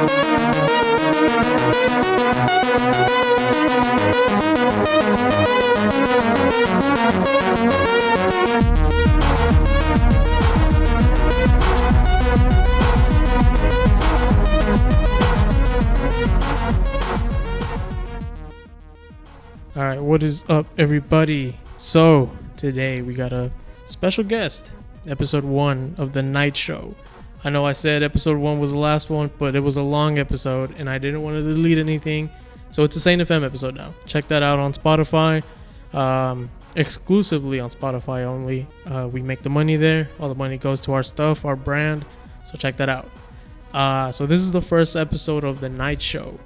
All right, what is up, everybody? So today we got a special guest, episode 1 of the night show. I know I said episode 1 was the last one, but it was a long episode and I didn't want to delete anything, so it's a Saint FM episode now. Check that out on Spotify, exclusively on Spotify only. We make the money there. All the money goes to our stuff, our brand, so check that out. So this is the first episode of the night show.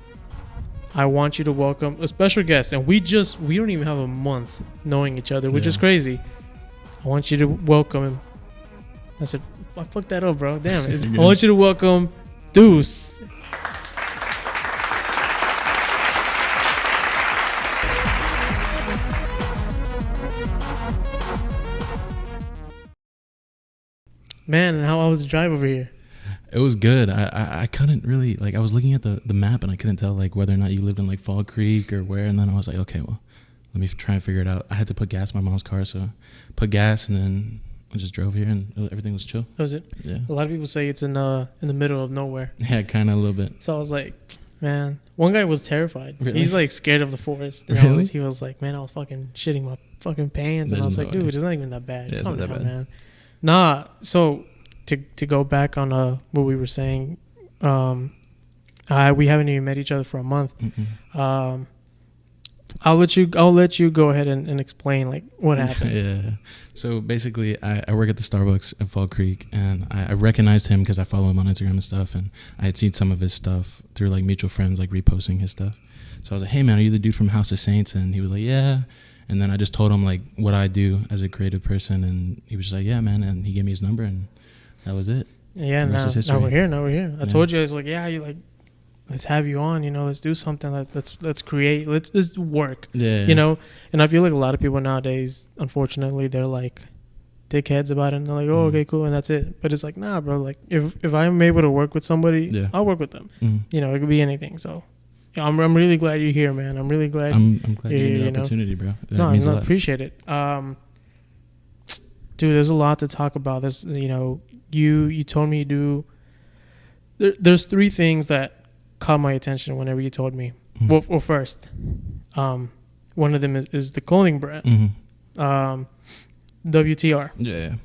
I want you to welcome a special guest, and we don't even have a month knowing each other, which is crazy. I want you to welcome him. I fucked that up, bro. Damn. I want you to welcome Duece. Man, how was the drive over here? It was good. I couldn't really, like, I was looking at the map and I couldn't tell, like, whether or not you lived in, like, Fall Creek or where. And then I was like, okay, well, let me try and figure it out. I had to put gas in my mom's car, so put gas and then I just drove here and everything was chill. That was it? Yeah. A lot of people say it's in the middle of nowhere. Yeah, kind of a little bit. So I was like, man, one guy was terrified. Really? He's, like, scared of the forest. And really? He was like, man, I was fucking shitting my fucking pants. And I was like, dude, it's not even that bad. Yeah, it's not that bad. Man. Nah, so... To go back on what we were saying, we haven't even met each other for a month. I'll let you go ahead and explain, like, what happened. Yeah. So basically, I work at the Starbucks at Fall Creek, and I recognized him because I follow him on Instagram and stuff, and I had seen some of his stuff through, like, mutual friends, like, reposting his stuff. So I was like, hey man, are you the dude from House of Saints? And he was like, yeah. And then I just told him, like, what I do as a creative person, and he was just like, yeah man, and he gave me his number, and that was it. Yeah, now we're here. I told you, I was like, yeah, you like, let's have you on, let's do something, let's create, let's work, you know. And I feel like a lot of people nowadays, unfortunately, they're like dickheads about it, and they're like, oh, okay, cool, and that's it. But it's like, nah, bro, like if I'm able to work with somebody, I'll work with them. It could be anything. So I'm really glad you're here, man. I'm really glad. I'm glad you gave me the opportunity, bro. No, I appreciate it. Dude, there's a lot to talk about. This, you told me you do. There's 3 things that caught my attention whenever you told me. Well, first, one of them is the clothing brand, WTR. Yeah.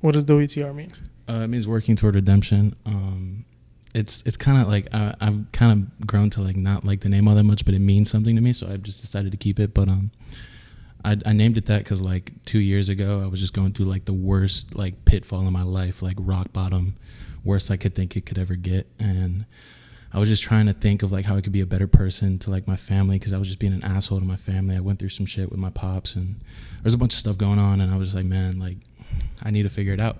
What does WTR mean? It means working toward redemption. It's kind of like I've kind of grown to, like, not like the name all that much, but it means something to me, so I've just decided to keep it. But I named it that because, like, 2 years ago, I was just going through, like, the worst, like, pitfall in my life, like, rock bottom, worst I could think it could ever get. And I was just trying to think of, like, how I could be a better person to, like, my family, because I was just being an asshole to my family. I went through some shit with my pops, and there's a bunch of stuff going on, and I was just like, man, like, I need to figure it out.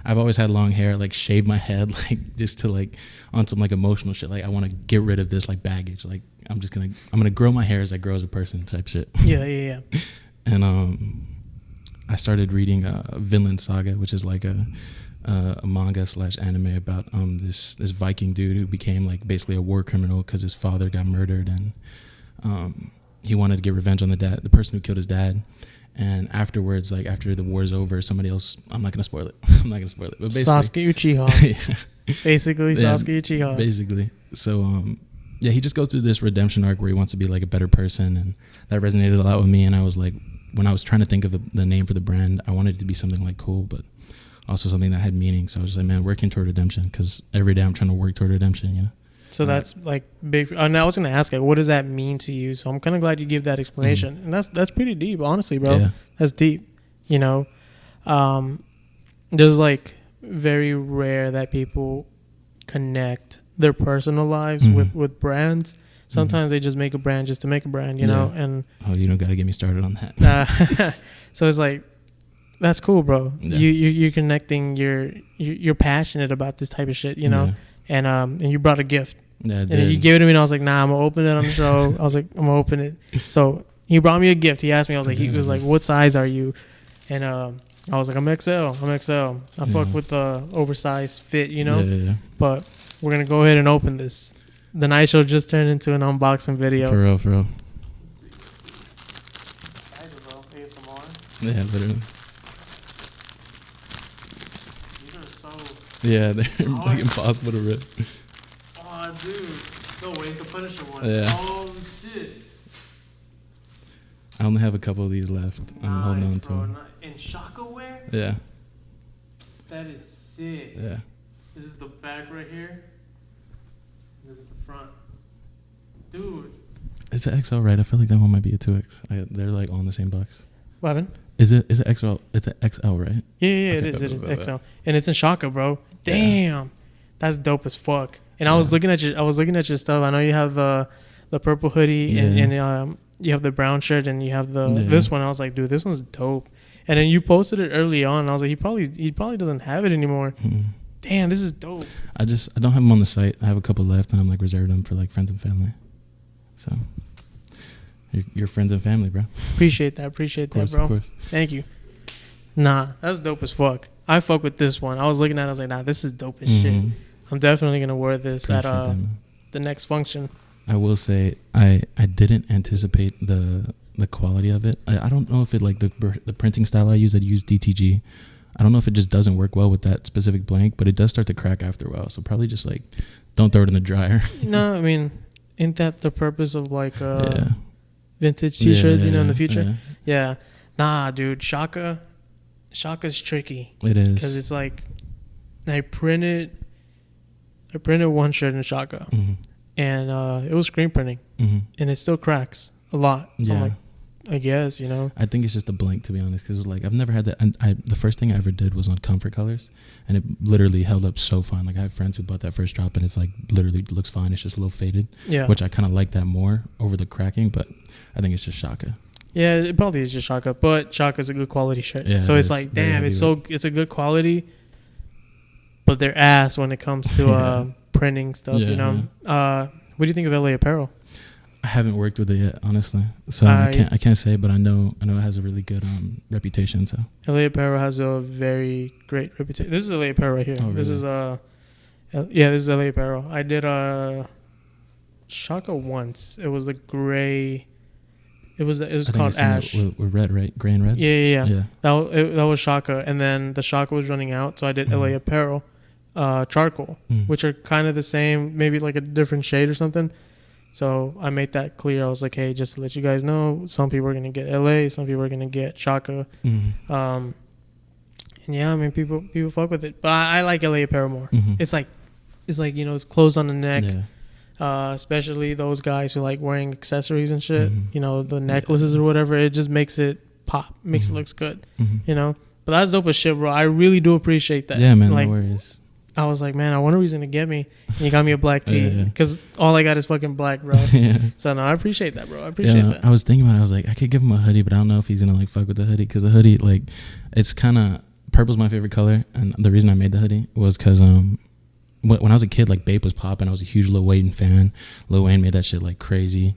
I've always had long hair, like, shaved my head, like, just to, like, on some, like, emotional shit. Like, I want to get rid of this, like, baggage. Like, I'm gonna grow my hair as I grow as a person, type shit. Yeah. And I started reading Vinland Saga, which is like a manga / anime about this Viking dude who became, like, basically a war criminal because his father got murdered, and he wanted to get revenge on the person who killed his dad. And afterwards, like, after the war's over, somebody else, I'm not gonna spoil it. But basically, Sasuke Uchiha. Basically, Sasuke Uchiha. Basically. So yeah, he just goes through this redemption arc where he wants to be, like, a better person, and that resonated a lot with me. And I was like, when I was trying to think of the name for the brand, I wanted it to be something, like, cool, but also something that had meaning. So I was just like, man, working toward redemption, because every day I'm trying to work toward redemption, So that's, like, big. And I was going to ask, like, what does that mean to you? So I'm kind of glad you give that explanation. And that's pretty deep, honestly, bro. Yeah. That's deep, There's, like, very rare that people connect their personal lives with brands. Sometimes they just make a brand just to make a brand, you know. And you don't got to get me started on that. So it's like, that's cool, bro. Yeah. You're connecting. You're passionate about this type of shit, know. And you brought a gift. Yeah, and you gave it to me, and I was like, nah, I'm gonna open it on the show. I was like, I'm gonna open it. So he brought me a gift. He asked me, he was like, what size are you? And I was like, I'm XL. I fuck with the oversized fit, Yeah. But we're gonna go ahead and open this. The night show just turned into an unboxing video. For real, for real. Excited, bro. ASMR. Yeah, literally. These are so. Yeah, they're like impossible to rip. Oh, dude. No way, it's the Punisher one. Yeah. Oh shit. I only have a couple of these left. I'm holding on to them. In Shaka wear? Yeah. That is sick. Yeah. This is the back right here. This is the front. Dude. It's an XL, right? I feel like that one might be a 2X. They're like all in the same box. What happened? Is it XL? It's an XL, right? Yeah, it is. It is XL. And it's in Shaka, bro. Damn. Yeah. That's dope as fuck. And I was looking at your stuff. I know you have the purple hoodie and you have the brown shirt and you have this one. I was like, dude, this one's dope. And then you posted it early on. And I was like, he probably doesn't have it anymore. Mm-hmm. Damn, this is dope. I don't have them on the site. I have a couple left, and I'm like reserved them for like friends and family. So, your friends and family, bro. Appreciate that, bro. Of course. Thank you. Nah, that's dope as fuck. I fuck with this one. I was looking at it, I was like, nah, this is dope as shit. I'm definitely gonna wear this at the next function. I will say I didn't anticipate the quality of it. I don't know if it like the printing style I use DTG. I don't know if it just doesn't work well with that specific blank, but it does start to crack after a while. So probably just like don't throw it in the dryer. No, I mean, isn't that the purpose of like vintage t-shirts, in the future? Yeah. Nah, dude, Shaka's tricky. It is. Because it's like I printed one shirt in Shaka, and it was screen printing, and it still cracks a lot. So I'm like, I guess, I think it's just a blank, to be honest, because it was like I've never had that. And the first thing I ever did was on Comfort Colors, and it literally held up so fine. Like I have friends who bought that first drop, and it's like literally looks fine. It's just a little faded, which I kind of like that more over the cracking. But I think it's just Shaka. Yeah, it probably is just Shaka, but Shaka's a good quality shirt. Yeah, so it's like, damn, it's a good quality, but they're ass when it comes to printing stuff. What do you think of LA Apparel? I haven't worked with it yet, honestly. So I can't say, but I know it has a really good reputation. So LA Apparel has a very great reputation. This is LA Apparel right here. Oh, really? This is this is LA Apparel. I did Shaka once. It was a gray. It was called Ash. With red, right? Gray and red. Yeah. That was Shaka, and then the Shaka was running out, so I did LA Apparel, charcoal, which are kind of the same, maybe like a different shade or something. So I made that clear. I was like, hey, just to let you guys know, some people are going to get LA, some people are going to get Shaka. And yeah, I mean, people fuck with it. But I like LA Apparel more. It's like, it's closed on the neck. Yeah. Especially those guys who like wearing accessories and shit, the necklaces or whatever. It just makes it pop, makes it looks good, But that's dope as shit, bro. I really do appreciate that. Yeah, man, like, no worries. I was like, man, I wonder who's gonna get me. And you got me a black tee because all I got is fucking black, bro. So no, I appreciate that, bro. I appreciate that. I was thinking about it. I was like, I could give him a hoodie, but I don't know if he's gonna like fuck with the hoodie because the hoodie, like, it's kind of purple's my favorite color, and the reason I made the hoodie was because when I was a kid, like Bape was popping. I was a huge Lil Wayne fan. Lil Wayne made that shit like crazy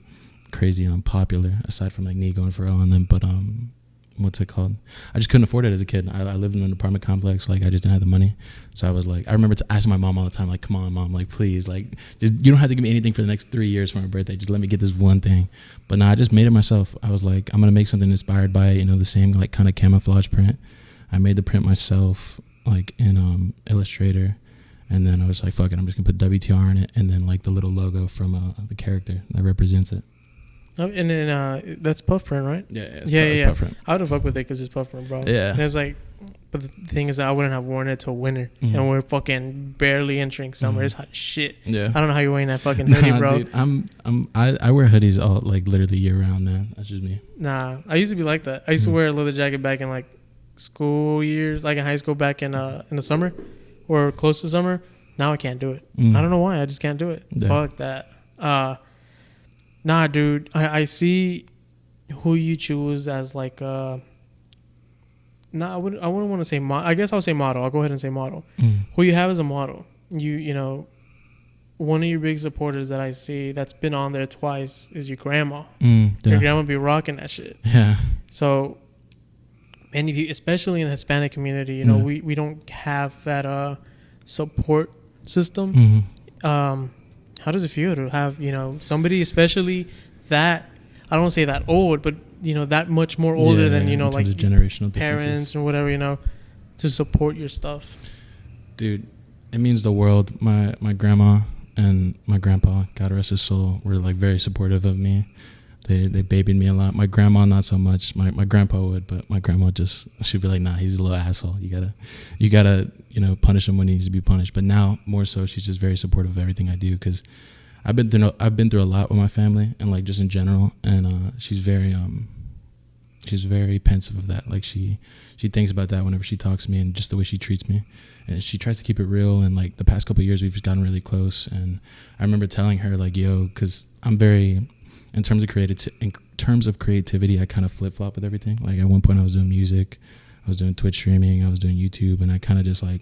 popular. Aside from like Nigo and Pharrell, and then what's it called? I just couldn't afford it as a kid. I lived in an apartment complex. Like, I just didn't have the money. So I was like, I remember asking my mom all the time, like, come on, mom, like, please, like, just, you don't have to give me anything for the next 3 years for my birthday. Just let me get this one thing. But no, I just made it myself. I was like, I'm going to make something inspired by it, the same, like, kind of camouflage print. I made the print myself, like, in Illustrator. And then I was like, fuck it, I'm just going to put WTR in it. And then, like, the little logo from the character that represents it. Oh, and then that's puff print, right? Yeah. Puff print. I would have fucked with it because it's puff print, bro. Yeah. And it's like, but the thing is that I wouldn't have worn it till winter, and we're fucking barely entering summer. It's hot as shit. Yeah. I don't know how you're wearing that fucking hoodie, bro. Dude, I wear hoodies all like literally year round, man. That's just me. Nah, I used to be like that. I used to wear a leather jacket back in like school years, like in high school, back in the summer or close to summer. Now I can't do it. I don't know why. I just can't do it. Yeah. Fuck that. Nah, dude. I see who you choose as like I wouldn't want to say model. I guess I'll say model. I'll go ahead and say model. Who you have as a model. One of your big supporters that I see that's been on there twice is your grandma. Your grandma be rocking that shit. Yeah. So many of you, especially in the Hispanic community, we don't have that support system. how does it feel to have, you know, somebody, especially that, I don't want to say that old, but, you know, that much more older than, you know, like generational parents and whatever, you know, to support your stuff? Dude, it means the world. My grandma and my grandpa, God rest his soul, were like very supportive of me. They babied me a lot. My grandma not so much. My grandpa would, but my grandma just, she'd be like, nah, he's a little asshole. You gotta you know, punish him when he needs to be punished. But now more so, she's just very supportive of everything I do, because I've been through a lot with my family and like just in general, and she's very pensive of that. Like she thinks about that whenever she talks to me, and just the way she treats me, and she tries to keep it real. And like the past couple of years, we've just gotten really close. And I remember telling her like, yo, because I'm very, in terms of creativity, I kind of flip flop with everything. Like at one point, I was doing music, I was doing Twitch streaming, I was doing YouTube, and I kind of just like,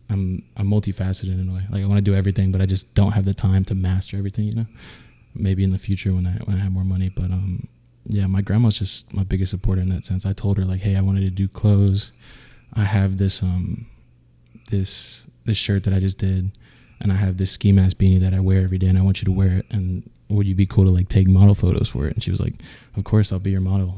I'm multifaceted in a way. Like I want to do everything, but I just don't have the time to master everything. You know, maybe in the future when I have more money. But yeah, my grandma's just my biggest supporter in that sense. I told her like, hey, I wanted to do clothes. I have this this shirt that I just did, and I have this ski mask beanie that I wear every day, and I want you to wear it. And would you be cool to like take model photos for it? And she was like, of course, I'll be your model.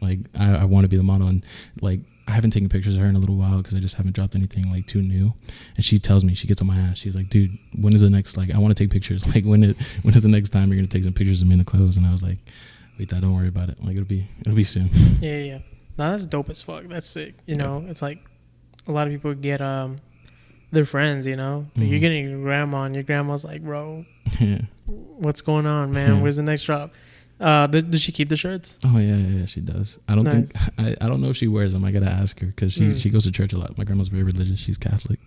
Like I want to be the model. And like I haven't taken pictures of her in a little while because I just haven't dropped anything like too new. And she tells me, she gets on my ass, she's like, dude, when is the next, like I want to take pictures. Like when is the next time you're gonna take some pictures of me in the clothes? And I was like, wait, don't worry about it. Like it'll be soon. Yeah. No, that's dope as fuck. That's sick. You know, it's like a lot of people get their friends, you know. But you're getting your grandma, and your grandma's like, bro, what's going on, man? Where's the next drop? Does she keep the shirts? Oh yeah, she does. I don't think I don't know if she wears them. I gotta ask her, because she goes to church a lot. My grandma's very religious. She's Catholic,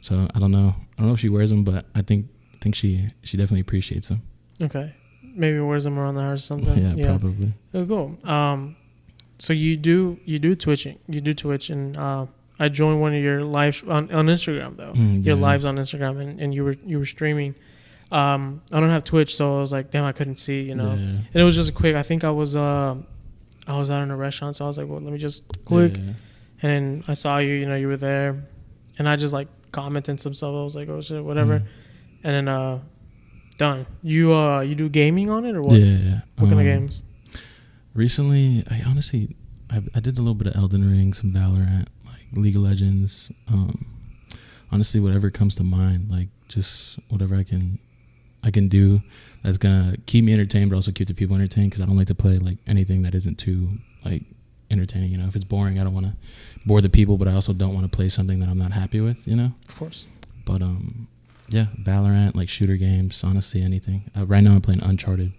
so I don't know if she wears them, but I think she definitely appreciates them. Okay, maybe wears them around the house or something. Yeah, probably. Oh, cool. So you do Twitching. You do Twitch, and I joined one of your lives on Instagram though. Your lives on Instagram, and you were streaming. I don't have Twitch, so I was like, damn, I couldn't see, you know. And it was just a quick. I think I was out in a restaurant, so I was like, well, let me just click. And then I saw you, you know, you were there, and I just like commented some stuff. I was like, oh shit, whatever. And then done. You do gaming on it or what? Yeah. What kind of games? Recently, I did a little bit of Elden Ring, some Valorant, like League of Legends. Honestly, whatever comes to mind, like just whatever I can do that's gonna keep me entertained, but also keep the people entertained, because I don't like to play like anything that isn't too like entertaining. You know, if it's boring, I don't want to bore the people, but I also don't want to play something that I'm not happy with. You know, of course. But yeah, Valorant, like shooter games, honestly, anything. Right now, I'm playing Uncharted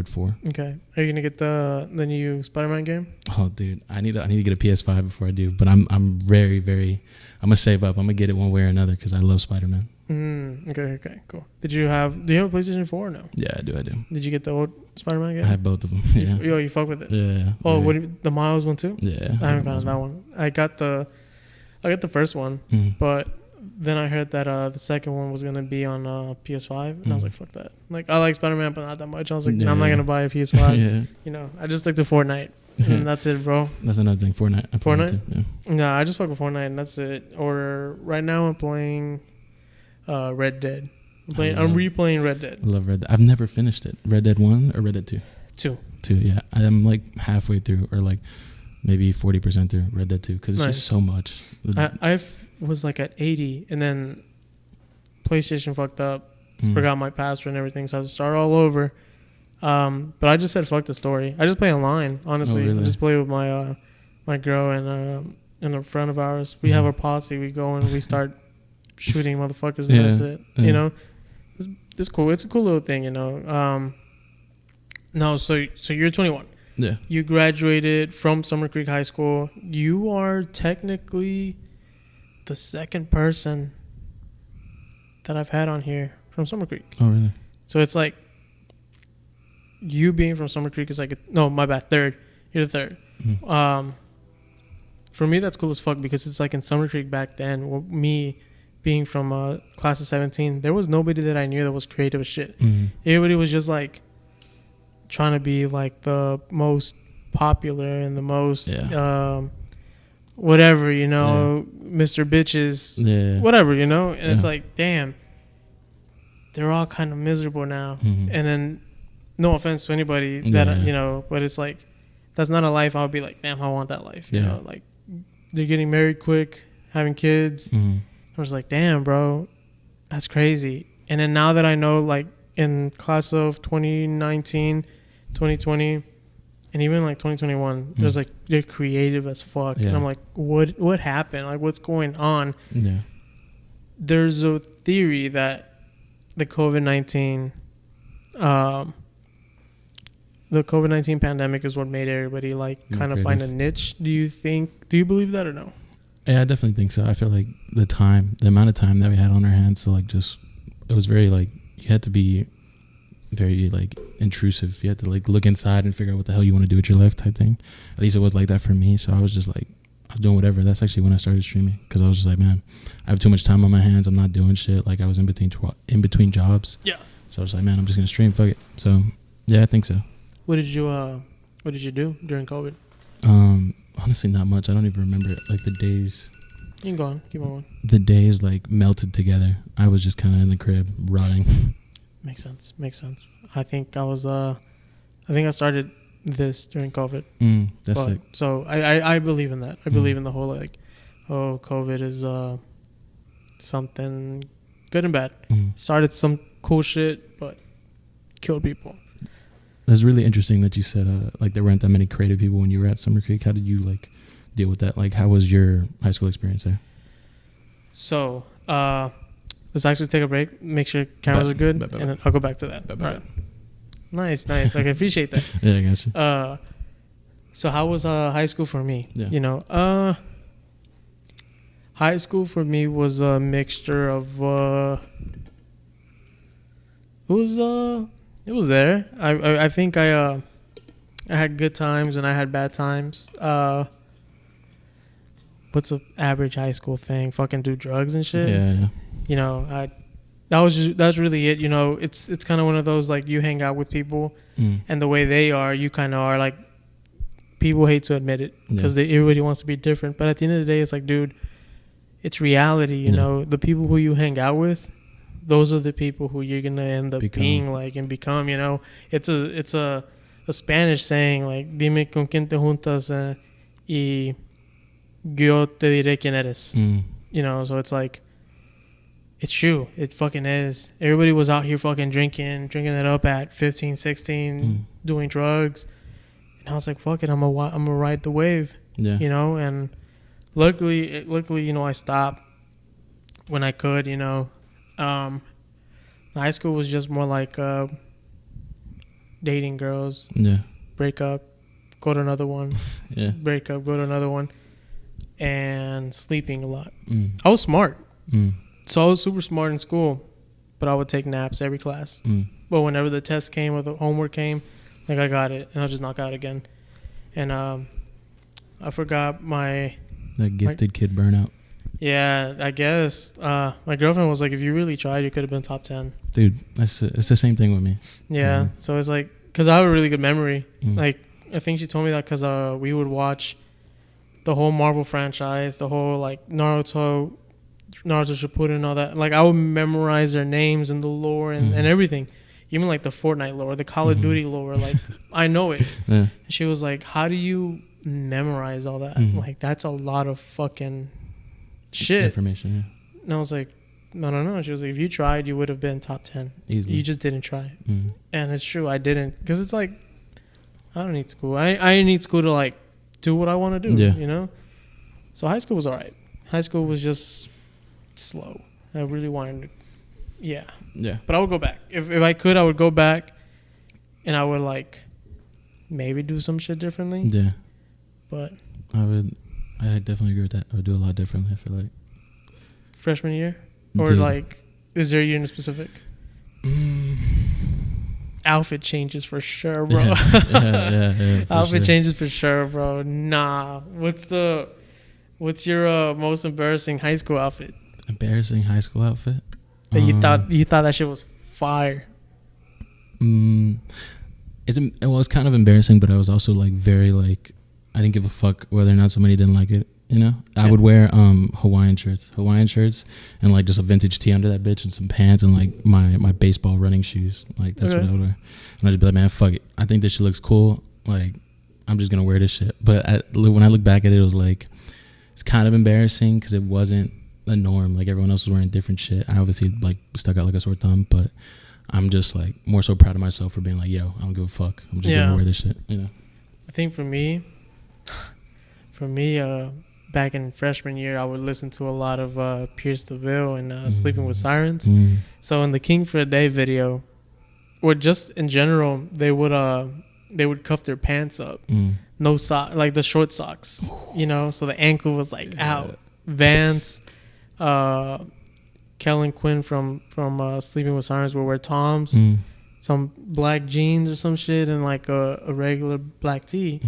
4. Okay, are you gonna get the new Spider-Man game? Oh, dude, I need to get a PS5 before I do. But I'm very, very. I'm gonna save up. I'm gonna get it one way or another because I love Spider-Man. Okay, cool. Do you have a PlayStation 4 or no? Yeah, I do. Did you get the old Spider-Man game? I have both of them. Yeah. You fuck with it? Yeah. Oh, the Miles one too? Yeah. I haven't gotten that one. I got the first one, but then I heard that the second one was gonna be on PS5, and I was like, fuck that. Like, I like Spider-Man, but not that much. I was like, no, I'm not gonna buy a PS5. You know, I just stick to Fortnite, and that's it, bro. That's another thing. Fortnite. Yeah. No, I just fuck with Fortnite, and that's it. Or right now, I'm playing Red Dead. I'm replaying Red Dead. I love Red Dead. I've never finished it. Red Dead 1 or Red Dead 2? 2. Yeah. I'm like halfway through, or like maybe 40% through Red Dead 2, because it's just so much. I was like at 80, and then PlayStation fucked up, forgot my password and everything, so I had to start all over. But I just said fuck the story. I just play online, honestly. I just play with my my girl and a friend of ours. We have our posse. We go and we start shooting motherfuckers, and that's it. You know, it's cool. It's a cool little thing, you know. No, so you're 21. Yeah. You graduated from Summer Creek High School. You are technically the second person that I've had on here from Summer Creek. Oh, really? So it's like you being from Summer Creek is like no, my bad. Third. You're the third. For me, that's cool as fuck, because it's like in Summer Creek back then, me being from class of 17, there was nobody that I knew that was creative as shit. Everybody was just like trying to be like the most popular and the most whatever, you know, Mr. Bitches, whatever, you know. And it's like, damn, they're all kind of miserable now. Mm-hmm. And then, no offense to anybody that, you know, but it's like, that's not a life I would be like, damn, I want that life. You know, like, they're getting married quick, having kids. Mm-hmm. I was like, damn, bro, that's crazy. And then now that I know, like, in class of 2019, 2020, and even like 2021, there's like, they're creative as fuck. And I'm like, what happened? Like, what's going on? Yeah. There's a theory that the COVID-19 pandemic is what made everybody like kind of find a niche. Do you believe that or no? Yeah, I definitely think so. I feel like the amount of time that we had on our hands, so like just, it was very like, you had to be very like intrusive. You had to like look inside and figure out what the hell you want to do with your life type thing. At least it was like that for me. So I was just like, I was doing whatever. That's actually when I started streaming, because I was just like, man, I have too much time on my hands. I'm not doing shit. Like I was in between jobs. Yeah. So I was like, man, I'm just gonna stream. Fuck it. So yeah, I think so. What did you do during COVID? Honestly, not much. I don't even remember it. Like the days. You can go on. Keep on. The days like melted together. I was just kind of in the crib rotting. Makes sense. I think I started this during COVID. That's sick. So I believe in that. I believe in the whole like, oh, COVID is something good and bad. Started some cool shit, but killed people. That's really interesting that you said like there weren't that many creative people when you were at Summer Creek. How did you like deal with that? Like, how was your high school experience there? So, let's actually take a break, make sure cameras are good, and then I'll go back to that. All right. Nice. I appreciate that. Yeah, I got you. So how was high school for me? Yeah. You know, high school for me was a mixture of it was there. I think I had good times and I had bad times. What's an average high school thing? Fucking do drugs and shit. Yeah. You know, that's really it. You know, it's kind of one of those like you hang out with people and the way they are, you kind of are like. People hate to admit it because everybody wants to be different. But at the end of the day, it's like, dude, it's reality. You know, the people who you hang out with, those are the people who you're gonna end up being like and become. You know, it's a Spanish saying like, "Dime con quién te juntas y yo te diré quién eres." You know, so it's like, it's true. It fucking is. Everybody was out here fucking drinking it up at 15, 16, doing drugs. And I was like, fuck it, I'm gonna ride the wave. Yeah. You know, and luckily, you know, I stopped when I could, you know. High school was just more like dating girls. Yeah. Break up, go to another one. Yeah. Break up, go to another one. And sleeping a lot. I was smart. So I was super smart in school, but I would take naps every class. But whenever the test came or the homework came, like I got it, and I'll just knock out again. And I forgot that gifted kid burnout. Yeah, I guess. My girlfriend was like, if you really tried, you could have been top 10. Dude, it's the same thing with me. Yeah, so it's like, because I have a really good memory. Like, I think she told me that because we would watch the whole Marvel franchise, the whole, like, Naruto Shippuden and all that. Like, I would memorize their names and the lore and everything. Even, like, the Fortnite lore, the Call of Duty lore. Like, I know it. Yeah. And she was like, how do you memorize all that? Like, that's a lot of fucking shit. Information, yeah. And I was like, no. She was like, if you tried, you would have been top 10. Easily. You just didn't try. And it's true, I didn't. Because it's like, I don't need school. I need school to, like, do what I want to do, you know? So high school was all right. High school was just slow. I really wanted to, yeah. But I would go back. If I could, I would go back and I would, like, maybe do some shit differently. Yeah. But I definitely agree with that. I would do a lot differently, I feel like. Freshman year? Or, like, is there a year in specific? Outfit changes for sure, bro. Yeah, outfit changes for sure, bro. Nah. What's your most embarrassing high school outfit? Embarrassing high school outfit? That you thought that shit was fire. It's kind of embarrassing, but I was also like very like I didn't give a fuck whether or not somebody didn't like it. You know, I would wear Hawaiian shirts, and like just a vintage tee under that bitch, and some pants, and like my baseball running shoes. Like that's what I would wear. And I'd just be like, man, fuck it. I think this shit looks cool. Like, I'm just gonna wear this shit. But when I look back at it, it was like, it's kind of embarrassing because it wasn't the norm. Like everyone else was wearing different shit. I obviously like stuck out like a sore thumb, but I'm just like more so proud of myself for being like, yo, I don't give a fuck. I'm just gonna wear this shit. You know. I think for me, back in freshman year, I would listen to a lot of Pierce DeVille and Sleeping with Sirens. So in the King for a Day video, or just in general, they would cuff their pants up. No sock, like the short socks, you know, so the ankle was like out. Vance, Kellen Quinn from Sleeping with Sirens would wear Toms, some black jeans or some shit, and like a regular black tee.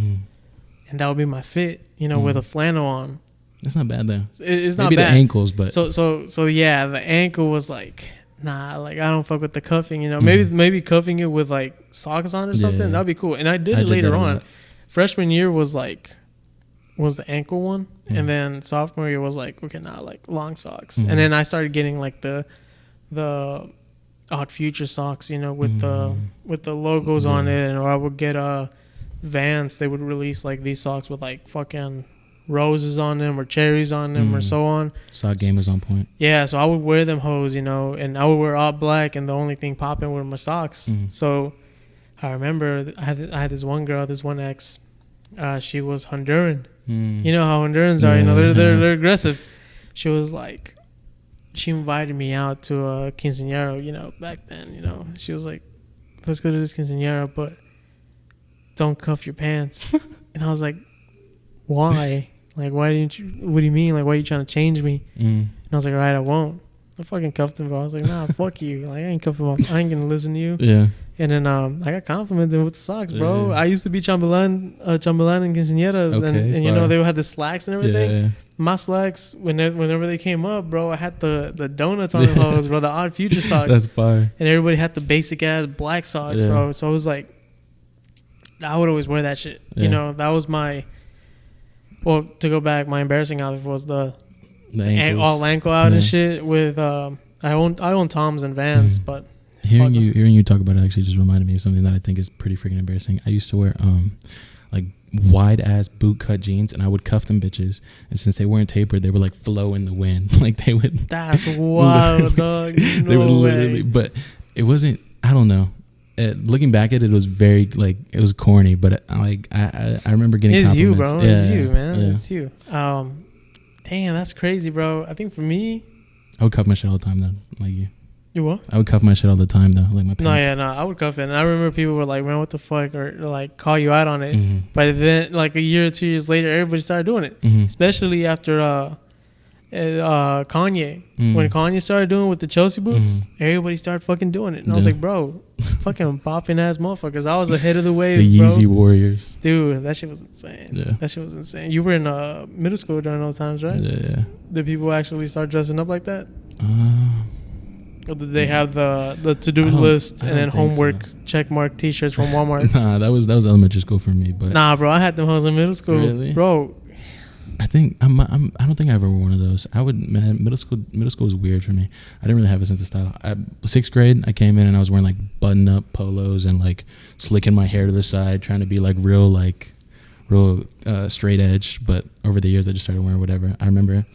And that would be my fit, you know, with a flannel on. That's not bad though. It's not bad. Maybe the ankles, but so yeah, the ankle was like, nah, like I don't fuck with the cuffing, you know. Maybe cuffing it with like socks on or something. That'd be cool. And I did it later on. Freshman year was the ankle one, and then sophomore year was like, okay, now like long socks. And then I started getting like the Odd Future socks, you know, with the logos on it, or I would get Vans. They would release like these socks with like fucking roses on them or cherries on them or so on. Sock game was on point. Yeah, so I would wear them hoes, you know, and I would wear all black, and the only thing popping were my socks. So I remember I had this one girl, this one ex. She was Honduran. You know how Hondurans are, you know, they're aggressive. She was like, she invited me out to a quinceañera, you know, back then, you know. She was like, let's go to this quinceañera, but don't cuff your pants. And I was like, why? Like, why didn't you, what do you mean? Like, why are you trying to change me? And I was like, all right, I won't. I fucking cuffed him, bro. I was like, nah, fuck you. Like, I ain't cuffing him. I ain't gonna listen to you. Yeah. And then I got complimented with the socks, bro. I used to be chambelán in quinceañeras, and you know, they had the slacks and everything. Yeah. My slacks, whenever they came up, bro, I had the donuts on the hose, bro, the Odd Future socks. That's fire. And everybody had the basic ass black socks, bro. So I was like, I would always wear that shit. You know, that was my. Well, to go back, my embarrassing outfit was the all ankle out and shit. With I own Toms and Vans, but hearing you talk about it actually just reminded me of something that I think is pretty freaking embarrassing. I used to wear like wide ass boot cut jeans, and I would cuff them bitches, and since they weren't tapered, they would like flow in the wind. Like they would. That's wild, dog. No they would literally, but it wasn't. I don't know. Looking back at it, it was very like it was corny, but like I remember getting. It's compliments. You, bro. It's you, man. It's you. Damn, that's crazy, bro. I think for me, I would cuff my shit all the time though, like you. You what? I would cuff my shit all the time though, like my pants. No, I would cuff it. And I remember people were like, "Man, what the fuck?" or like call you out on it. But then, like a year or 2 years later, everybody started doing it. Especially after Kanye. When Kanye started doing it with the Chelsea boots, everybody started fucking doing it. And I was like, bro, fucking bopping ass motherfuckers. I was ahead of the wave, the Yeezy Warriors. Dude, that shit was insane. Yeah. That shit was insane. You were in middle school during those times, right? Yeah. Did people actually start dressing up like that? Or did they have the to-do list and then homework checkmark t-shirts from Walmart? Nah, that was elementary school for me. But nah, bro, I had them hoes in middle school. Really? Bro, I think I don't think I ever wore one of those. Middle school was weird for me. I didn't really have a sense of style. Sixth grade, I came in and I was wearing like button-up polos and like slicking my hair to the side, trying to be like real straight edge. But over the years, I just started wearing whatever. I remember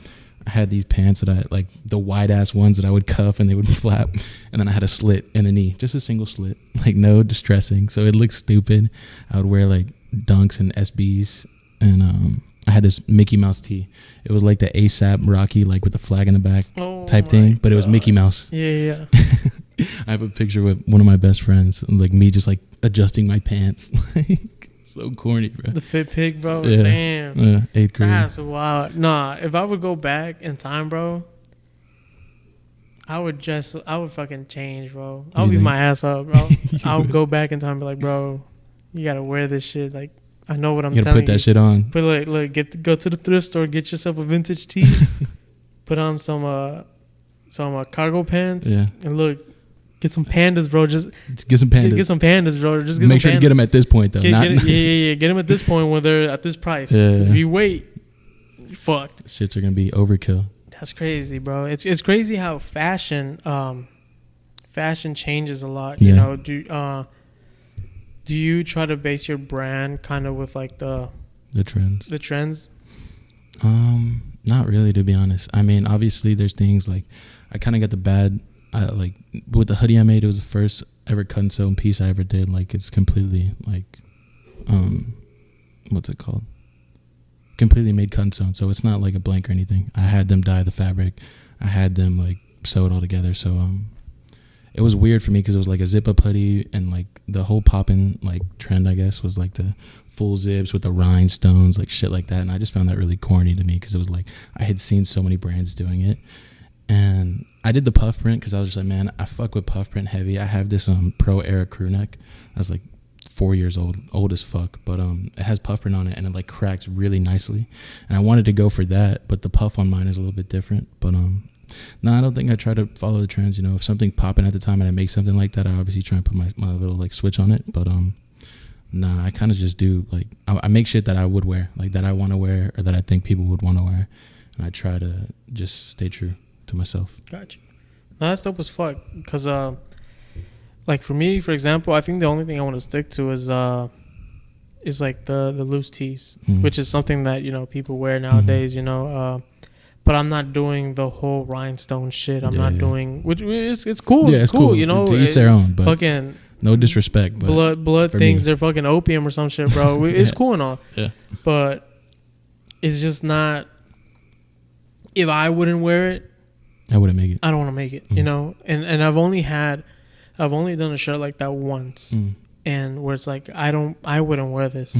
I had these pants that I like, the wide ass ones that I would cuff and they would flap, and then I had a slit in the knee, just a single slit, like no distressing, so it looked stupid. I would wear like dunks and SBs, and I had this Mickey Mouse tee. It was like the ASAP Rocky, like with the flag in the back type thing, but it was Mickey Mouse. Yeah. I have a picture with one of my best friends, like me just like adjusting my pants. So corny, bro. The fit pic, bro. Yeah. Damn. Yeah, 8th grade. That's wild. Nah, if I would go back in time, bro, I would fucking change, bro. I would beat my ass up, bro. I would go back in time and be like, bro, you gotta wear this shit. Like, I know what I'm telling you. You gotta put that shit on. But look, go to the thrift store, get yourself a vintage tee, put on some cargo pants, and look, get some pandas, bro. Just get some pandas. Get some pandas, bro. Just make sure to get them at this point, though. Get them at this point when they're at this price. Because if you wait, be fucked. Shits are gonna be overkill. That's crazy, bro. It's crazy how fashion changes a lot. You know, do you try to base your brand kind of with like the trends? The trends? Not really, to be honest. I mean, obviously, there's things like I kind of got the bad. Like with the hoodie I made, it was the first ever cut and sew piece I ever did. Like it's completely like, what's it called? Completely made cut and sewn. So it's not like a blank or anything. I had them dye the fabric. I had them like sew it all together. So it was weird for me because it was like a zip up hoodie, and like the whole poppin' like trend, I guess, was like the full zips with the rhinestones, like shit like that. And I just found that really corny to me because it was like I had seen so many brands doing it. And I did the puff print because I was just like, man, I fuck with puff print heavy. I have this Pro Era crew neck. I was like 4 years old as fuck, but it has puff print on it, and it like cracks really nicely. And I wanted to go for that, but the puff on mine is a little bit different. But no, I don't think I try to follow the trends. You know, if something popping at the time and I make something like that, I obviously try and put my little like switch on it. But nah, I kind of just do like I make shit that I would wear, like that I want to wear or that I think people would want to wear, and I try to just stay true to myself. Gotcha. No, that's dope as fuck. Cause like for me, for example, I think the only thing I want to stick to is like the loose tees, which is something that, you know, people wear nowadays. You know, but I'm not doing the whole rhinestone shit. I'm not doing, which it's cool. Yeah, it's cool. You know, to each their own. But fucking no disrespect, but blood things they're fucking opium or some shit, bro. It's cool and all. Yeah, but it's just not. If I wouldn't wear it, I wouldn't make it. I don't want to make it, you know? And I've only done a shirt like that once, and where it's like, I wouldn't wear this,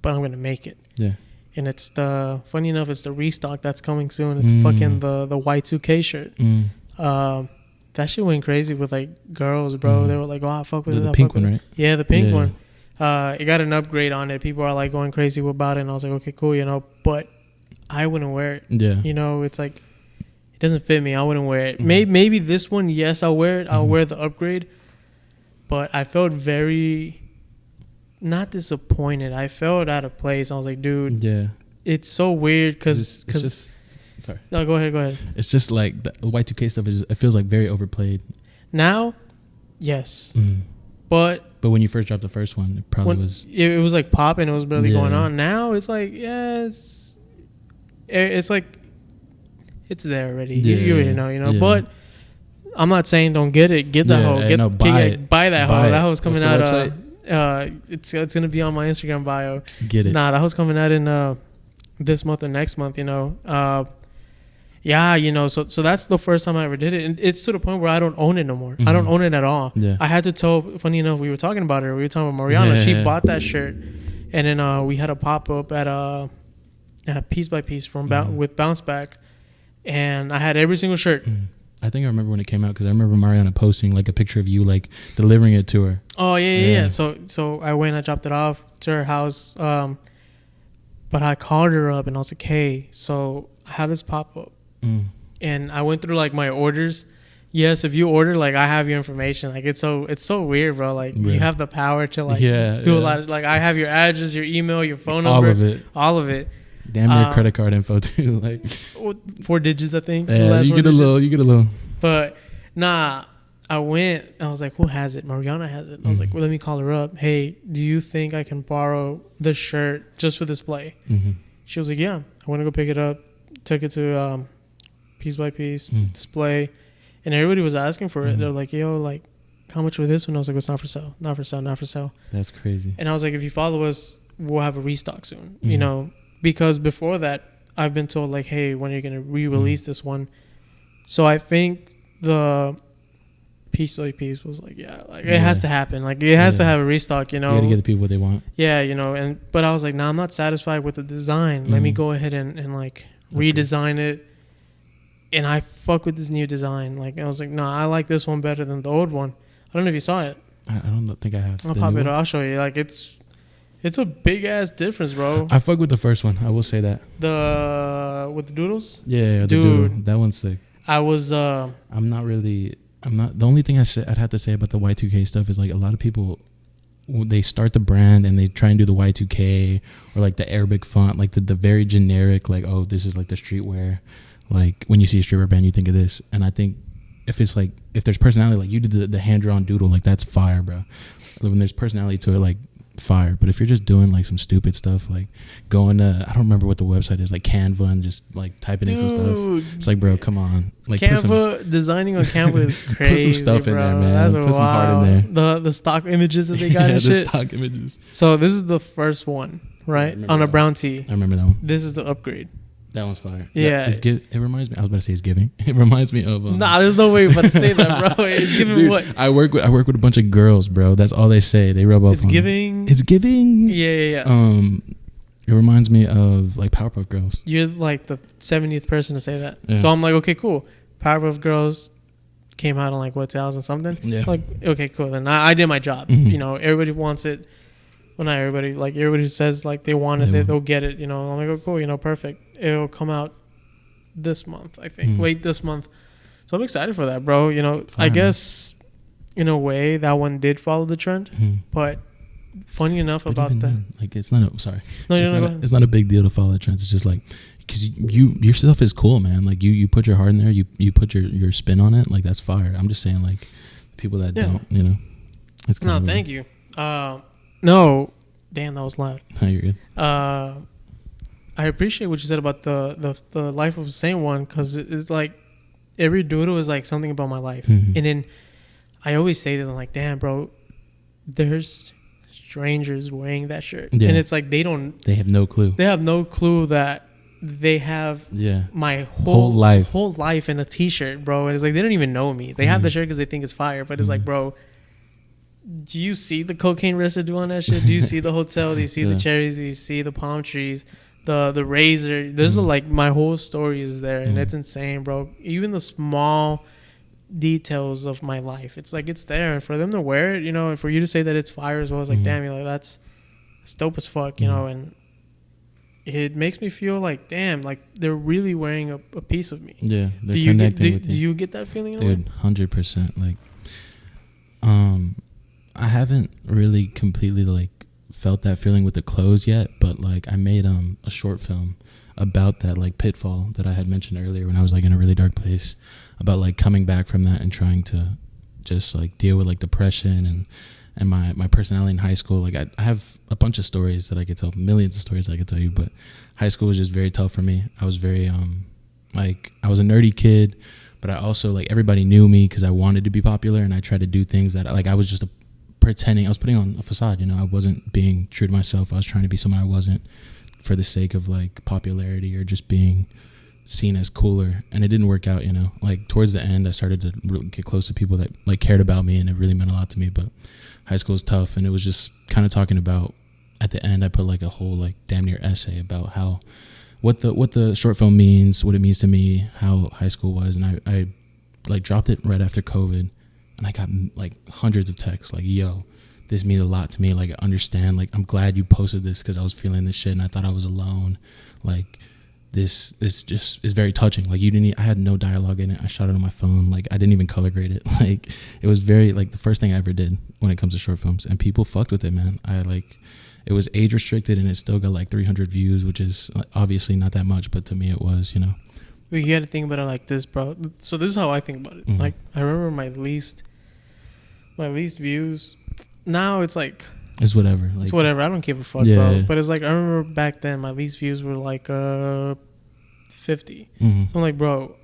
but I'm going to make it. Yeah. And it's funny enough, it's the restock that's coming soon. It's fucking the Y2K shirt. That shit went crazy with like girls, bro. They were like, oh, I fuck with it. The pink one, right? Yeah, the pink one. It got an upgrade on it. People are like going crazy about it. And I was like, okay, cool, you know, but I wouldn't wear it. Yeah. You know, it's like, it doesn't fit me. I wouldn't wear it. Maybe this one, yes, I'll wear it. I'll wear the upgrade. But I felt very, not disappointed. I felt out of place. I was like, dude, it's so weird because sorry. No, go ahead. It's just like the Y2K stuff it feels like very overplayed. Now, yes. But when you first dropped the first one, it probably was. It was like popping. It was barely going on. Now it's like, it's like, it's there already. You already know, you know. Yeah. But I'm not saying don't get it. Get that hoe. Buy that hoe. That hoe's coming out. It's gonna be on my Instagram bio. Get it. Nah, that hoe's coming out in this month or next month. You know. Yeah, you know. So that's the first time I ever did it, and it's to the point where I don't own it no more. I don't own it at all. Yeah. I had to tell. Funny enough, we were talking about her. We were talking about Mariana. Yeah. She bought that shirt, and then we had a pop up at Piece by Piece from with Bounce Back. And I had every single shirt. I think I remember when it came out because I remember Mariana posting like a picture of you like delivering it to her. Oh yeah. So I went, I dropped it off to her house, but I called her up and I was like, hey, so I have this pop up, and I went through like my orders. Yes, if you order, like I have your information. Like it's so weird, bro. Like you have the power to like do a lot of, like I have your address, your email, your phone number, all of it. Damn your credit card info too, like 4 digits, I think. Yeah, you get a little. But nah, I went. I was like, who has it? Mariana has it. I was like, well, let me call her up. Hey, do you think I can borrow the shirt just for display? She was like, yeah. I went to go pick it up. Took it to Piece by Piece display, and everybody was asking for it. They're like, yo, like, how much for this one? I was like, it's not for sale. Not for sale. Not for sale. That's crazy. And I was like, if you follow us, we'll have a restock soon. You know. Because before that, I've been told, like, hey, when are you going to re-release this one? So I think the Piece by Piece was like, it has to happen. Like, it has to have a restock, you know. You got to get the people what they want. Yeah, you know. But I was like, I'm not satisfied with the design. Let me go ahead and like, redesign it. And I fuck with this new design. Like, I was like, I like this one better than the old one. I don't know if you saw it. I don't think I have. I'll pop it up. I'll show you. Like, it's a big ass difference, bro. I fuck with the first one. I will say that. With the doodles? Yeah, the doodle. That one's sick. I was. I'm not. The only thing I'd have to say about the Y2K stuff is like a lot of people they start the brand and they try and do the Y2K or like the Arabic font, like the very generic, like, oh, this is like the streetwear. Like when you see a streetwear brand, you think of this. And I think if it's like, if there's personality, like you did the hand-drawn doodle, like that's fire, bro. When there's personality to it, like fire. But if you're just doing like some stupid stuff, like going to, I don't remember what the website is, like Canva, and just like typing in some stuff, it's like, bro, come on. Like Canva, designing on Canva is crazy. Put some stuff bro. in there, man. That's Put some heart in there. The stock images that they got and shit. The stock images. So this is the first one, right? On a brown tee. I remember that one. This is the upgrade. That one's fire. Yeah. It reminds me, I was about to say it's giving. It reminds me of... nah, there's no way you're about to say that, bro. It's giving. Dude, what? I work with a bunch of girls, bro. That's all they say. They rub off It's giving. It's giving. Yeah. It reminds me of like Powerpuff Girls. You're like the 70th person to say that. Yeah. So I'm like, okay, cool. Powerpuff Girls came out in like, what, 2000 something? Yeah. Like, okay, cool. Then I did my job. Mm-hmm. You know, everybody wants it. Well, not everybody. Like, everybody who says like they want it, they'll get it. You know, I'm like, oh, cool. You know, perfect. It'll come out this month, I think. Late this month. So I'm excited for that, bro. You know, I guess in a way that one did follow the trend, but funny enough about that, like, it's not a, sorry. No, it's not a big deal to follow the trends. It's just like, because your stuff is cool, man. Like you put your heart in there, you put your spin on it. Like that's fire. I'm just saying, like, people that don't, you know. It's no, thank you. No, damn, that was loud. No, you're good. I appreciate what you said about the life of a sane one, because it's like every doodle is like something about my life. And then I always say this, I'm like, damn, bro, there's strangers wearing that shirt. And it's like they have no clue. They have no clue that they have my whole life in a t-shirt, bro. And it's like they don't even know me. They have the shirt because they think it's fire, but it's like, bro, do you see the cocaine residue on that shit? Do you see the hotel? Do you see the cherries? Do you see the palm trees? The razor? There's like my whole story is there, and it's insane, bro. Even the small details of my life, it's like it's there, and for them to wear it, you know, and for you to say that it's fire as well, it's like, damn, you're like, that's dope as fuck, you know. And it makes me feel like, damn, like they're really wearing a piece of me. Yeah, they're connecting with you. Do you get that feeling, dude? 100%. Like, I haven't really completely like felt that feeling with the clothes yet, but like I made a short film about that, like pitfall that I had mentioned earlier when I was like in a really dark place, about like coming back from that and trying to just like deal with like depression and my personality in high school. Like I have a bunch of stories that I could tell, millions of stories I could tell you, but high school was just very tough for me. I was very like I was a nerdy kid, but I also, like, everybody knew me because I wanted to be popular, and I tried to do things that, like, I was just pretending. I was putting on a facade, you know. I wasn't being true to myself. I was trying to be someone I wasn't for the sake of, like, popularity or just being seen as cooler, and it didn't work out, you know. Like, towards the end, I started to really get close to people that, like, cared about me, and it really meant a lot to me. But high school was tough, and it was just kind of talking about, at the end, I put, like, a whole, like, damn near essay about how what the short film means, what it means to me, how high school was. And I like dropped it right after COVID, and I got like hundreds of texts like, yo, this means a lot to me. Like, I understand. Like, I'm glad you posted this because I was feeling this shit and I thought I was alone. Like, this just is very touching. Like, I had no dialogue in it. I shot it on my phone. Like, I didn't even color grade it. Like, it was very, like, the first thing I ever did when it comes to short films, and people fucked with it, man. It was age restricted, and it still got like 300 views, which is obviously not that much, but to me it was, you know. We got to think about it like this, bro. So this is how I think about it. Mm-hmm. Like, I remember my least views. Now it's like, it's whatever. Like, it's whatever. I don't give a fuck, bro. Yeah. But it's like, I remember back then my least views were like 50. Mm-hmm. So I'm like, bro,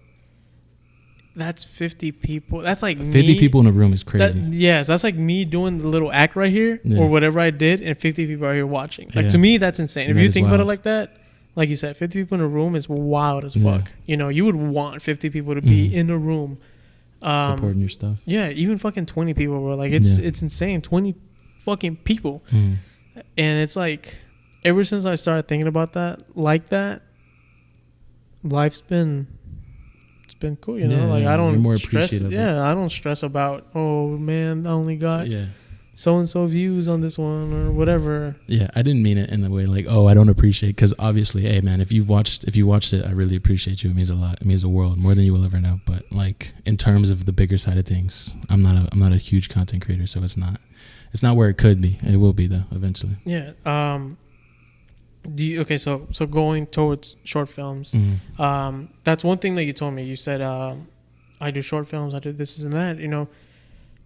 that's 50 people. That's like 50 people in a room is crazy. Yes, that's like me doing the little act right here, or whatever I did, and 50 people are here watching. Like, to me, that's insane. If you think about it like that, like you said, 50 people in a room is wild as fuck. Yeah. You know, you would want 50 people to be in a room. Supporting your stuff. Yeah, even fucking 20 people were like, it's insane. 20 fucking people. Mm. And it's like, ever since I started thinking about that, like that, life's been cool, you know. Like, I don't more stress. I don't stress about, oh man, I only got so and so views on this one or whatever. Yeah, I didn't mean it in the way like, oh, I don't appreciate, because obviously, hey man, if you watched it, I really appreciate you. It means a lot. It means the world, more than you will ever know. But like, in terms of the bigger side of things, I'm not a huge content creator, so it's not It's not where it could be. It will be though eventually. Yeah. So going towards short films, that's one thing that you told me. You said, I do short films, I do this and that.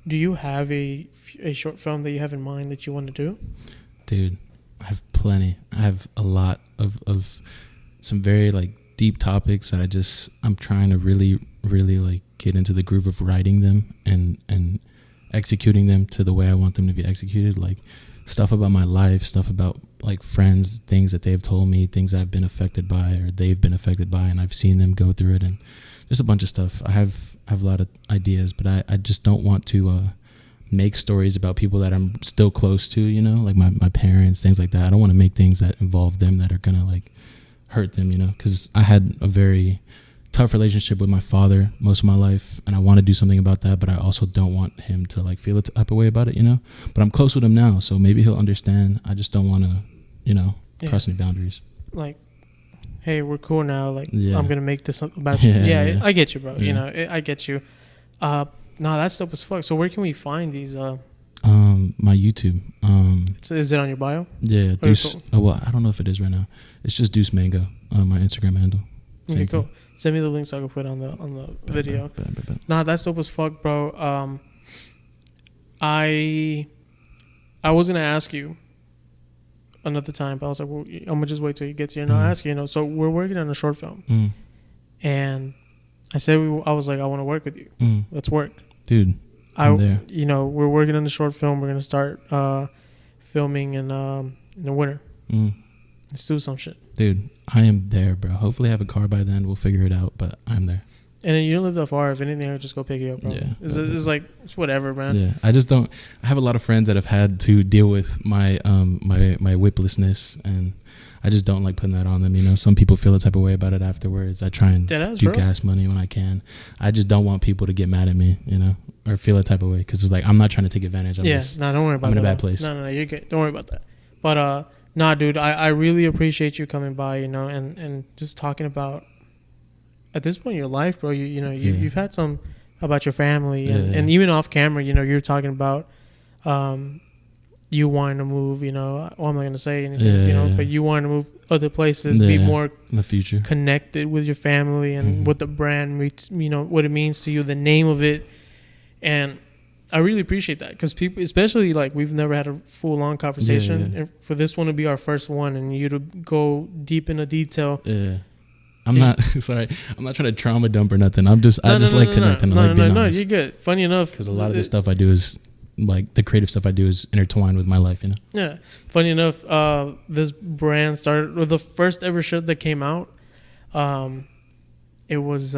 Do you have a short film that you have in mind that you want to do? Dude, I have plenty. I have a lot of some very like deep topics that I'm trying to really, really like get into the groove of writing them and executing them to the way I want them to be executed. Like stuff about my life, stuff about like friends, things that they've told me, things I've been affected by or they've been affected by, and I've seen them go through it, and just a bunch of stuff. I have a lot of ideas, but I just don't want to make stories about people that I'm still close to, like my parents, things like that. I don't want to make things that involve them that are gonna like hurt them, because I had a very tough relationship with my father most of my life, and I want to do something about that, but I also don't want him to like feel a type of way about it, but I'm close with him now, so maybe he'll understand. I just don't want to cross any boundaries. Like, hey, we're cool now, like yeah. I'm gonna make this about you. Yeah. I get you, bro. Yeah. I get you. No, that's dope as fuck. So where can we find these my YouTube. Is it on your bio? Yeah, Duece. Oh, well, I don't know if it is right now. It's just Duece Mango, my Instagram handle. Okay, cool. Send me the link so I can put it on the video. Nah, that's dope as fuck, bro. I was gonna ask you another time, but I was like, well, I'm gonna just wait till you get here and I'll ask you. So we're working on a short film, and I said I was like, I want to work with you. Let's work, dude. I'm there. We're working on the short film. We're gonna start filming in the winter. Let's do some shit, dude. I am there, bro. Hopefully I have a car by then. We'll figure it out, but I'm there. And then you don't live that far. If anything, I'll just go pick you up, bro. Yeah, it's like, it's whatever, man. Yeah, I just don't. I have a lot of friends that have had to deal with my my whiplessness, and I just don't like putting that on them. Some people feel a type of way about it afterwards. I try and do gas money when I can. I just don't want people to get mad at me, or feel a type of way, because it's like I'm not trying to take advantage of this. No, don't worry about that. I'm in a bad place. No, you're good. Don't worry about that. But nah, dude, I really appreciate you coming by, and just talking about, at this point in your life, bro, you've had some about your family, and even off camera, you're talking about you wanting to move, well, I'm not going to say anything, but you wanting to move other places, be more in the future connected with your family and what the brand means, what it means to you, the name of it. And I really appreciate that, because people, especially like, we've never had a full long conversation. And for this one to be our first one and you to go deep into detail. I'm not sorry. I'm not trying to trauma dump or nothing. I just like connecting. No, you're good. Funny enough, because a lot of the stuff I do is like the creative stuff I do is intertwined with my life. Yeah. Funny enough, this brand started with the first ever shirt that came out. It was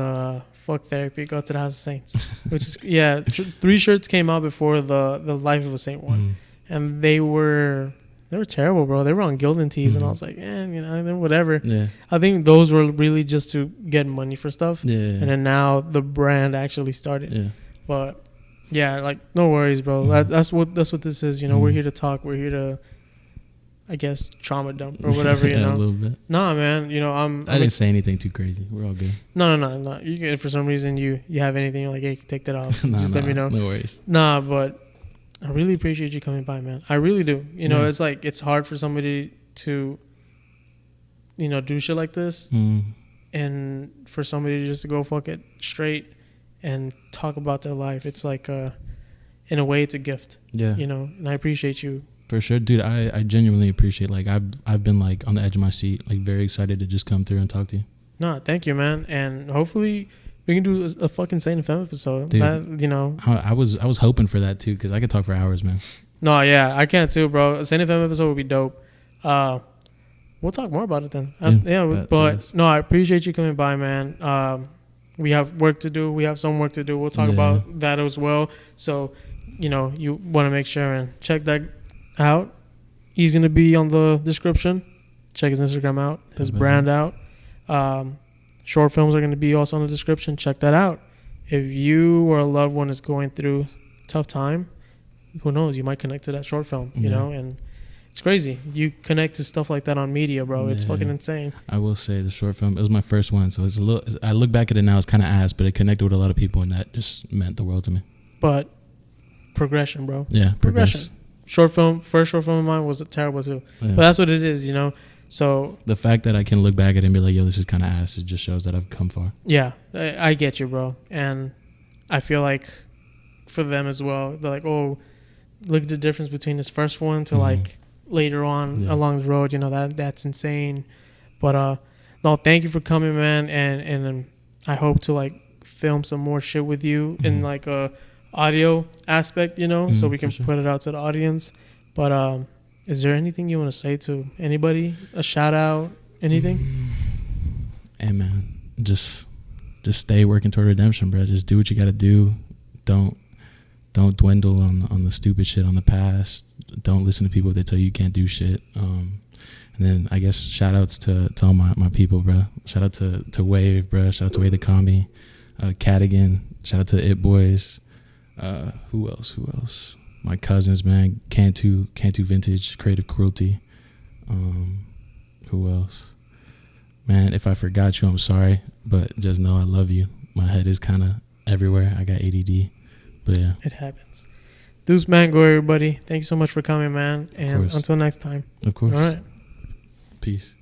"Fuck Therapy, Go to the House of Saints," which is 3 shirts came out before the Life of a Saint one, and they were terrible, bro. They were on Gildan tees, and I was like, whatever. Yeah. I think those were really just to get money for stuff. Yeah. And then now the brand actually started. Yeah. But yeah, like, no worries, bro. That's what this is. We're here to talk. We're here to, I guess, trauma dump or whatever. A little bit. Nah, man. I didn't say anything too crazy. We're all good. No. You get, for some reason you have anything, you're like, hey, take that off. Just let me know. No worries. Nah, but I really appreciate you coming by, man. I really do. It's like, it's hard for somebody to, do shit like this, and for somebody just to go fuck it straight and talk about their life. It's like, in a way, it's a gift. Yeah. And I appreciate you. For sure, dude. I genuinely appreciate. Like, I've been like on the edge of my seat, like very excited to just come through and talk to you. No, thank you, man. And hopefully we can do a fucking Saint FM episode. Dude, that, I was hoping for that too, because I could talk for hours, man. No, yeah, I can too, bro. A Saint FM episode would be dope. We'll talk more about it then. No, I appreciate you coming by, man. We have work to do. We have some work to do. We'll talk about that as well. So, you want to make sure and check that out. He's going to be on the description. Check his Instagram out, his brand out. Short films are going to be also in the description. Check that out. If you or a loved one is going through a tough time, who knows? You might connect to that short film, and it's crazy. You connect to stuff like that on media, bro. It's fucking insane. I will say the short film, it was my first one, so it's a little. I look back at it now, it's kind of ass, but it connected with a lot of people, and that just meant the world to me. But progression, bro. Yeah, progression. first short film of mine was terrible too. Yeah. But that's what it is, you know. So the fact that I can look back at it and be like, yo, this is kind of ass, it just shows that I've come far. Yeah, I get you, bro. And I feel like for them as well, they're like, oh, look at the difference between this first one to like later on along the road, you know, that's insane. But no, thank you for coming, man. And I hope to like film some more shit with you in like a audio aspect, you know, so we can put it out to the audience. But is there anything you want to say to anybody? A shout out, anything? Hey man, just stay working toward redemption, bro. Just do what you got to do. Don't dwindle on the stupid shit on the past. Don't listen to people that tell you can't do shit. And then I guess shout outs to all my people, bro. Shout out to Wave, bro. Shout out to Wave the Combi, Cadigan. Shout out to It Boys. Who else? My cousins, man. Cantu Vintage, Creative Cruelty. Who else? Man, if I forgot you, I'm sorry. But just know I love you. My head is kind of everywhere. I got ADD. But yeah. It happens. Deuce Mango, everybody. Thank you so much for coming, man. And until next time. Of course. All right. Peace.